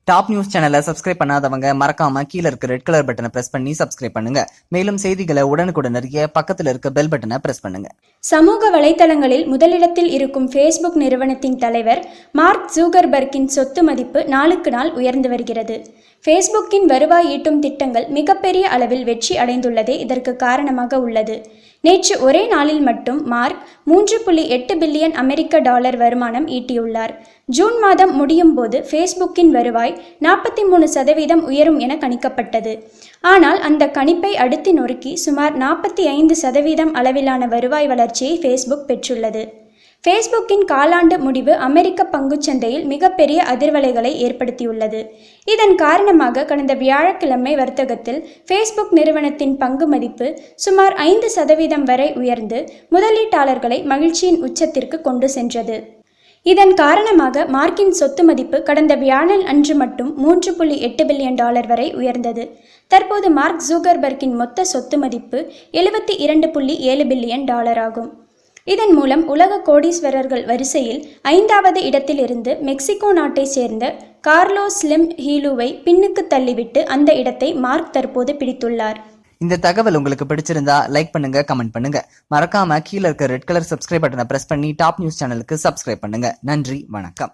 Top news சேனலை subscribe பண்ணாதவங்க மறக்காம கீழ இருக்க ரெட் கலர் பட்டனை பிரஸ் பண்ணி சப்ஸ்கிரைப் பண்ணுங்க. மேலும் செய்திகளை உடனுக்குடன் அறிய பக்கத்துல இருக்க பெல் பட்டனை பிரஸ் பண்ணுங்க. சமூக வலைதளங்களில் முதலிடத்தில் இருக்கும் ஃபேஸ்புக் நிறுவனத்தின் தலைவர் மார்க் ஜூகர்பர்க்கின் சொத்து மதிப்பு நாளுக்கு நாள் உயர்ந்து வருகிறது. ஃபேஸ்புக்கின் வருவாய் ஈட்டும் திட்டங்கள் மிகப்பெரிய அளவில் வெற்றி அடைந்துள்ளதே இதற்கு காரணமாக உள்ளது. நேற்று ஒரே நாளில் மட்டும் மார்க் 3.8 பில்லியன் அமெரிக்க டாலர் வருமானம் ஈட்டியுள்ளார். ஜூன் மாதம் முடியும் போது ஃபேஸ்புக்கின் வருவாய் 43% உயரும் என கணிக்கப்பட்டது. ஆனால் அந்த கணிப்பை அடுத்து நொறுக்கி சுமார் 45% அளவிலான வருவாய் வளர்ச்சியை ஃபேஸ்புக் பெற்றுள்ளது. ஃபேஸ்புக்கின் காலாண்டு முடிவு அமெரிக்க பங்குச்சந்தையில் மிகப்பெரிய அதிர்வலைகளை ஏற்படுத்தியுள்ளது. இதன் காரணமாக கடந்த வியாழக்கிழமை வர்த்தகத்தில் ஃபேஸ்புக் நிறுவனத்தின் பங்கு மதிப்பு சுமார் 5% வரை உயர்ந்து முதலீட்டாளர்களை மகிழ்ச்சியின் உச்சத்திற்கு கொண்டு சென்றது. இதன் காரணமாக மார்க்கின் சொத்து மதிப்பு கடந்த வியாழன் அன்று மட்டும் 3.8 பில்லியன் டாலர் வரை உயர்ந்தது. தற்போது மார்க் ஜூகர்பர்க்கின் மொத்த சொத்து மதிப்பு 72.7 பில்லியன் டாலர் ஆகும். இதன் மூலம் உலக கோடீஸ்வரர்கள் வரிசையில் 5வது இடத்திலிருந்து மெக்சிகோ நாட்டை சேர்ந்த கார்லோஸ் ஸ்லிம் ஹீலுவை பின்னுக்கு தள்ளிவிட்டு அந்த இடத்தை மார்க் தற்போது பிடித்துள்ளார். இந்த தகவல் உங்களுக்கு பிடிச்சிருந்தா லைக் பண்ணுங்க, கமெண்ட் பண்ணுங்க. மறக்காம கீழ இருக்க ரெட் கலர் சப்ஸ்கிரைப் பட்டனை பிரஸ் பண்ணி டாப் நியூஸ் சேனலுக்கு சப்ஸ்கிரைப் பண்ணுங்க. நன்றி, வணக்கம்.